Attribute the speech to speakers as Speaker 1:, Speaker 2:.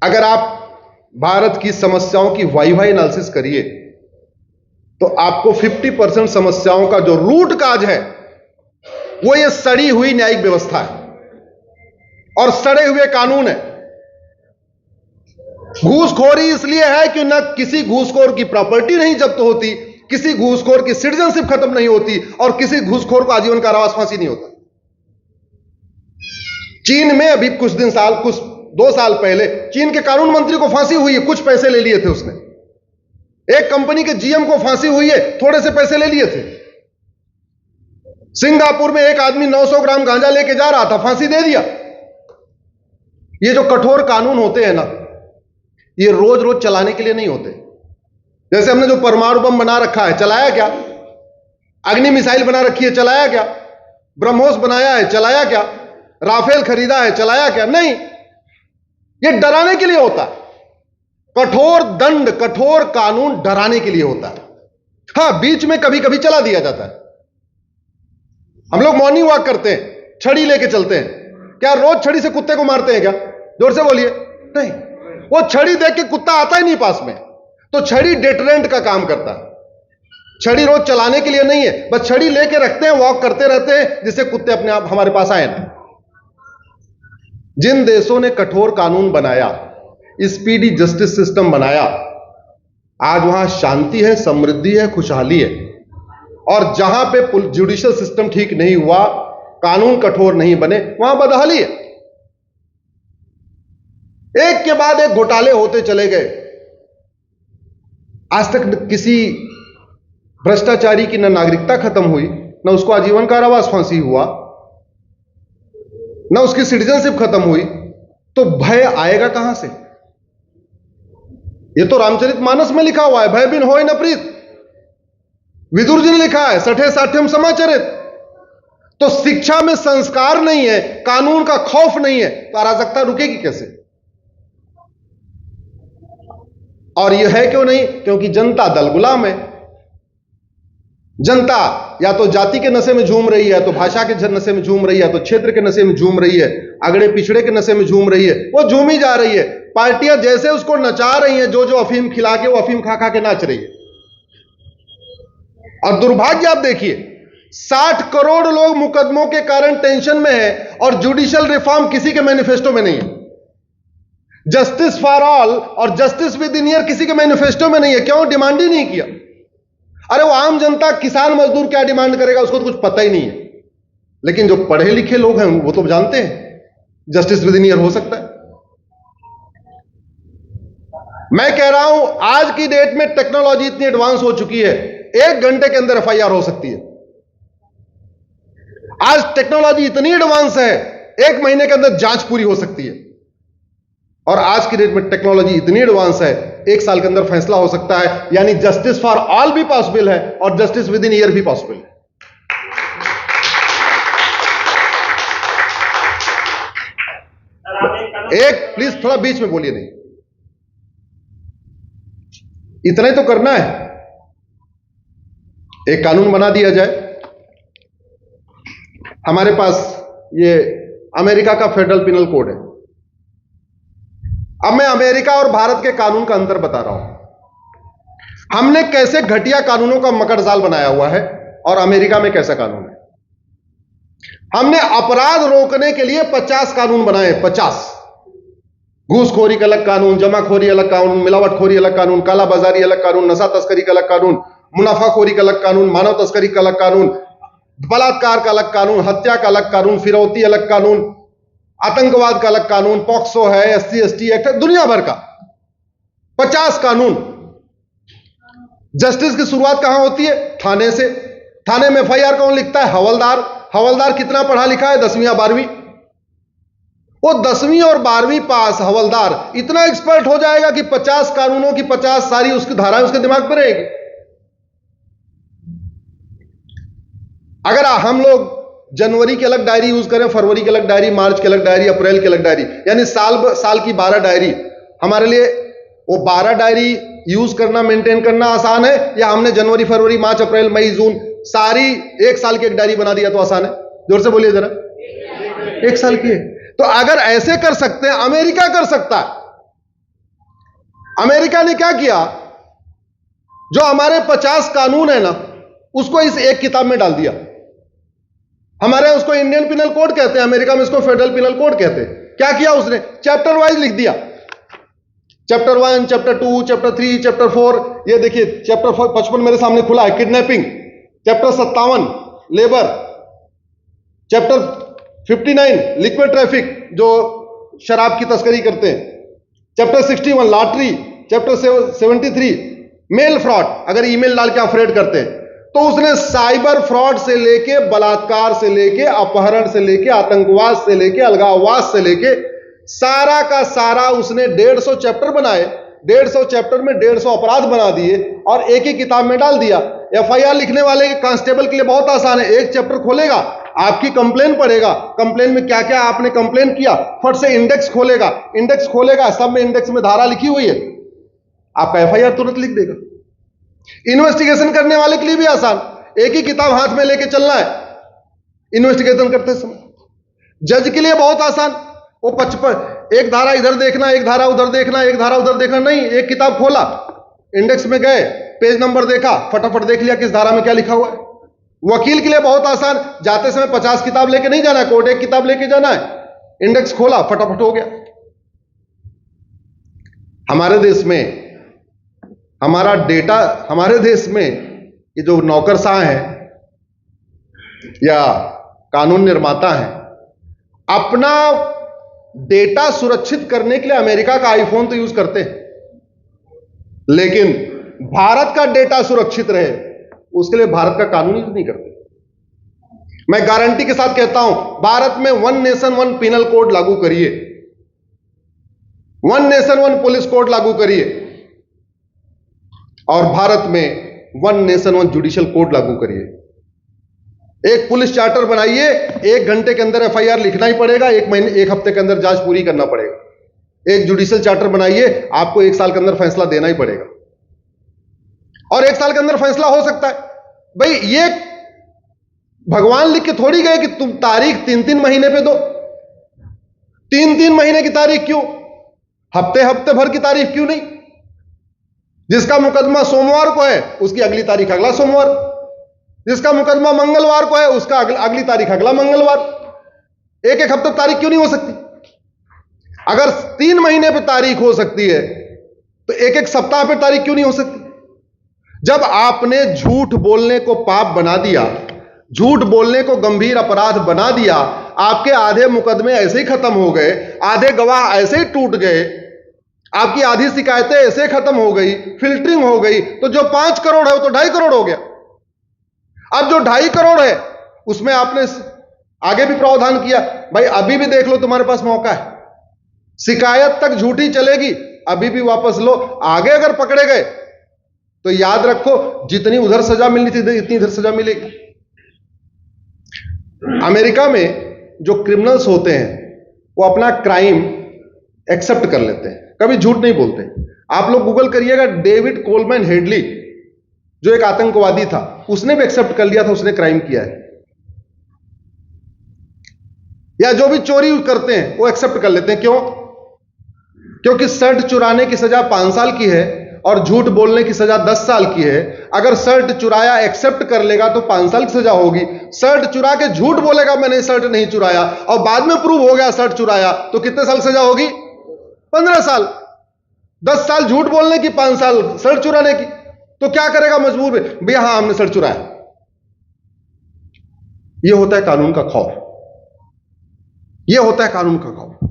Speaker 1: अगर आप भारत की समस्याओं की वाई एनालिसिस करिए तो आपको 50% समस्याओं का जो रूट काज है वो ये सड़ी हुई न्यायिक व्यवस्था है और सड़े हुए कानून है। घूसखोरी इसलिए है कि न किसी घूसखोर की प्रॉपर्टी नहीं जब्त होती, किसी घूसखोर की सिटीजनशिप खत्म नहीं होती और किसी घूसखोर को आजीवन कारावास फांसी नहीं होता। चीन में अभी कुछ 2 साल पहले चीन के कानून मंत्री को फांसी हुई है, कुछ पैसे ले लिए थे उसने। एक कंपनी के जीएम को फांसी हुई है, थोड़े से पैसे ले लिए थे। सिंगापुर में एक आदमी 900 ग्राम गांजा लेके जा रहा था, फांसी दे दिया। ये जो कठोर कानून होते हैं ना, ये रोज रोज चलाने के लिए नहीं होते। जैसे हमने जो परमाणु बम बना रखा है, चलाया क्या? अग्नि मिसाइल बना रखी है, चलाया क्या? ब्रह्मोस बनाया है, चलाया क्या? राफेल खरीदा है, चलाया क्या? नहीं, ये डराने के लिए होता है। कठोर दंड, कठोर कानून डराने के लिए होता है। हां, बीच में कभी कभी चला दिया जाता है। हम लोग मॉर्निंग वॉक करते हैं, छड़ी लेके चलते हैं। क्या रोज छड़ी से कुत्ते को मारते हैं क्या? जोर से बोलिए। नहीं, वो छड़ी देख के कुत्ता आता ही नहीं पास में। तो छड़ी डेटरेंट का काम करता है। छड़ी रोज चलाने के लिए नहीं है, बस छड़ी लेके रखते हैं, वॉक करते रहते हैं, जिससे कुत्ते अपने आप हमारे पास आए ना। जिन देशों ने कठोर कानून बनाया, स्पीडी जस्टिस सिस्टम बनाया, आज वहां शांति है, समृद्धि है, खुशहाली है। और जहां पे जुडिशियल सिस्टम ठीक नहीं हुआ, कानून कठोर नहीं बने, वहां बदहाली है। एक के बाद एक घोटाले होते चले गए। आज तक किसी भ्रष्टाचारी की न नागरिकता खत्म हुई, न उसको आजीवन कारावास फांसी हुआ, न उसकी सिटीजनशिप खत्म हुई। तो भय आएगा कहां से? ये तो रामचरितमानस में लिखा हुआ है, भय बिन होय न प्रीत। विदुर जी ने लिखा है, सठे साठ्यम समाचरित। तो शिक्षा में संस्कार नहीं है, कानून का खौफ नहीं है, तो अराजकता रुकेगी कैसे? और यह है क्यों नहीं? क्योंकि जनता दल गुलाम है। जनता या तो जाति के नशे में झूम रही है, तो भाषा के नशे में झूम रही है, तो क्षेत्र के नशे में झूम रही है, अगड़े पिछड़े के नशे में झूम रही है। वो झूमी जा रही है। पार्टियां जैसे उसको नचा रही हैं, जो अफीम खिला के, वो अफीम खा खा के नाच रही है। और दुर्भाग्य आप देखिए, 60 करोड़ लोग मुकदमों के कारण टेंशन में है और जुडिशियल रिफॉर्म किसी के मैनिफेस्टो में नहीं है। जस्टिस फॉर ऑल और जस्टिस विद इन ईयर किसी के मैनिफेस्टो में नहीं है। क्यों? डिमांड ही नहीं किया। अरे वो आम जनता, किसान मजदूर क्या डिमांड करेगा, उसको तो कुछ पता ही नहीं है। लेकिन जो पढ़े लिखे लोग हैं वो तो जानते हैं जस्टिस विद इन ईयर हो सकता है। मैं कह रहा हूं, आज की डेट में टेक्नोलॉजी इतनी एडवांस हो चुकी है, 1 घंटे के अंदर एफआईआर हो सकती है। आज टेक्नोलॉजी इतनी एडवांस है, 1 महीने के अंदर जांच पूरी हो सकती है। और आज की डेट में टेक्नोलॉजी इतनी एडवांस है, 1 साल के अंदर फैसला हो सकता है। यानी जस्टिस फॉर ऑल भी पॉसिबल है और जस्टिस विद इन ईयर भी पॉसिबल है। एक प्लीज थोड़ा बीच में बोलिए, नहीं इतना ही तो करना है। एक कानून बना दिया जाए। हमारे पास ये अमेरिका का फेडरल पिनल कोड है। अब मैं अमेरिका और भारत के कानून का अंतर बता रहा हूं। हमने कैसे घटिया कानूनों का मकड़जाल बनाया हुआ है और अमेरिका में कैसा कानून है। हमने अपराध रोकने के लिए 50 कानून बनाए, 50। घूसखोरी का अलग कानून, जमाखोरी अलग कानून, मिलावटखोरी अलग कानून, कालाबाजारी अलग कानून, नशा तस्करी का अलग कानून, मुनाफाखोरी का अलग कानून, मानव तस्करी का अलग कानून, बलात्कार का अलग कानून, हत्या का अलग कानून, फिरौती अलग कानून, आतंकवाद का अलग कानून, पॉक्सो है, SC ST एक्ट है, दुनिया भर का 50 कानून। जस्टिस की शुरुआत कहां होती है? थाने से। थाने में एफआईआर कौन लिखता है? हवलदार। हवलदार कितना पढ़ा लिखा है? 10वीं या 12वीं। वो 10वीं और 12वीं पास हवलदार इतना एक्सपर्ट हो जाएगा कि 50 कानूनों की 50 सारी उसकी धाराएं उसके दिमाग में रहेगी। अगर हम लोग जनवरी की अलग डायरी यूज करें, फरवरी की अलग डायरी, मार्च की अलग डायरी, अप्रैल की अलग डायरी, यानी साल की 12 डायरी, हमारे लिए वो 12 डायरी यूज करना, मेंटेन करना आसान है, या हमने जनवरी, फरवरी, मार्च, अप्रैल, मई, जून सारी 1 साल की एक डायरी बना दिया तो आसान है? जोर से बोलिए जरा। 1 साल की है। तो अगर ऐसे कर सकते हैं, अमेरिका कर सकता है। अमेरिका ने क्या किया, जो हमारे 50 कानून है ना, उसको इस एक किताब में डाल दिया। हमारे यहां उसको इंडियन पिनल कोड कहते हैं, अमेरिका में इसको फेडरल पिनल कोड कहते हैं। क्या किया उसने, चैप्टर वाइज लिख दिया, चैप्टर 1, चैप्टर 2, चैप्टर 3, चैप्टर 4। ये देखिए चैप्टर 55 मेरे सामने खुला है, kidnapping. Chapter 57 labour, chapter 59 liquid traffic, जो शराब की तस्करी करते हैं, chapter 61 lottery, chapter 73 mail fraud, अगर ईमेल डाल के अफ्रेड करते हैं। तो उसने साइबर फ्रॉड से लेके, बलात्कार से लेके, अपहरण से लेके, आतंकवाद से लेके, अलगाववाद से लेके, सारा का सारा उसने 150 चैप्टर बनाए। 150 चैप्टर में 150 अपराध बना दिए और एक ही किताब में डाल दिया। एफआईआर लिखने वाले के कांस्टेबल के लिए बहुत आसान है, एक चैप्टर खोलेगा, आपकी कंप्लेन पढ़ेगा, कंप्लेन में क्या क्या आपने कंप्लेन किया, फट से इंडेक्स खोलेगा, इंडेक्स खोलेगा, सब में इंडेक्स में धारा लिखी हुई है, आपका एफआईआर तुरंत लिख देगा। इन्वेस्टिगेशन करने वाले के लिए भी आसान, एक ही किताब हाथ में लेके चलना है इन्वेस्टिगेशन करते समय। जज के लिए बहुत आसान, वो 55 एक धारा इधर देखना, एक धारा उधर देखना, एक धारा उधर देखना नहीं, एक किताब खोला, इंडेक्स में गए, पेज नंबर देखा, फटाफट देख लिया किस धारा में क्या लिखा हुआ है। वकील के लिए बहुत आसान, जाते समय 50 किताब लेके नहीं जाना है कोर्ट, एक किताब लेके जाना है, इंडेक्स खोला, फटाफट हो गया। हमारे देश में हमारा डेटा, हमारे देश में ये जो नौकरशाह हैं या कानून निर्माता हैं, अपना डेटा सुरक्षित करने के लिए अमेरिका का आईफोन तो यूज करते हैं, लेकिन भारत का डेटा सुरक्षित रहे उसके लिए भारत का कानून यूज नहीं करते। मैं गारंटी के साथ कहता हूं, भारत में 1 नेशन 1 पिनल कोड लागू करिए, 1 नेशन 1 पुलिस कोड लागू करिए, और भारत में 1 नेशन 1 जुडिशियल कोड लागू करिए। एक पुलिस चार्टर बनाइए, 1 घंटे के अंदर एफआईआर लिखना ही पड़ेगा, 1 महीने 1 हफ्ते के अंदर जांच पूरी करना पड़ेगा। एक जुडिशियल चार्टर बनाइए, आपको 1 साल के अंदर फैसला देना ही पड़ेगा, और 1 साल के अंदर फैसला हो सकता है। भाई ये भगवान लिख के थोड़ी गए कि तुम तारीख 3-3 महीने पे दो, 3-3 महीने की तारीख क्यों, हफ्ते हफ्ते भर की तारीख क्यों नहीं? जिसका मुकदमा सोमवार को है उसकी अगली तारीख अगला सोमवार, जिसका मुकदमा मंगलवार को है उसका अगली तारीख अगला मंगलवार। एक एक हफ्ते तारीख क्यों नहीं हो सकती? अगर 3 महीने पे तारीख हो सकती है तो एक एक सप्ताह पे तारीख क्यों नहीं हो सकती? जब आपने झूठ बोलने को पाप बना दिया, झूठ बोलने को गंभीर अपराध बना दिया, आपके आधे मुकदमे ऐसे ही खत्म हो गए, आधे गवाह ऐसे ही टूट गए, आपकी आधी शिकायतें ऐसे खत्म हो गई, फिल्टरिंग हो गई, तो जो 5 करोड़ है वो तो 2.5 करोड़ हो गया। अब जो 2.5 करोड़ है उसमें आपने आगे भी प्रावधान किया, भाई अभी भी देख लो, तुम्हारे पास मौका है, शिकायत तक झूठी चलेगी, अभी भी वापस लो। आगे अगर पकड़े गए तो याद रखो, जितनी उधर सजा मिलनी थी इतनी इधर सजा मिलेगी। अमेरिका में जो क्रिमिनल्स होते हैं वो अपना क्राइम एक्सेप्ट कर लेते हैं, कभी झूठ नहीं बोलते। आप लोग गूगल करिएगा, डेविड कोलमैन हेडली जो एक आतंकवादी था, उसने भी एक्सेप्ट कर लिया था उसने क्राइम किया है। या जो भी चोरी करते हैं वो एक्सेप्ट कर लेते हैं। क्यों? क्योंकि शर्ट चुराने की सजा 5 साल की है और झूठ बोलने की सजा 10 साल की है। अगर शर्ट चुराया एक्सेप्ट कर लेगा तो 5 साल की सजा होगी। शर्ट चुरा के झूठ बोलेगा मैंने शर्ट नहीं चुराया, और बाद में प्रूव हो गया शर्ट चुराया, तो कितने साल सजा होगी? 15 साल। 10 साल झूठ बोलने की, 5 साल शर्ट चुराने की, तो क्या करेगा? मजबूर है भैया, हाँ हमने शर्ट चुराया। यह होता है कानून का खौफ, यह होता है कानून का खौफ।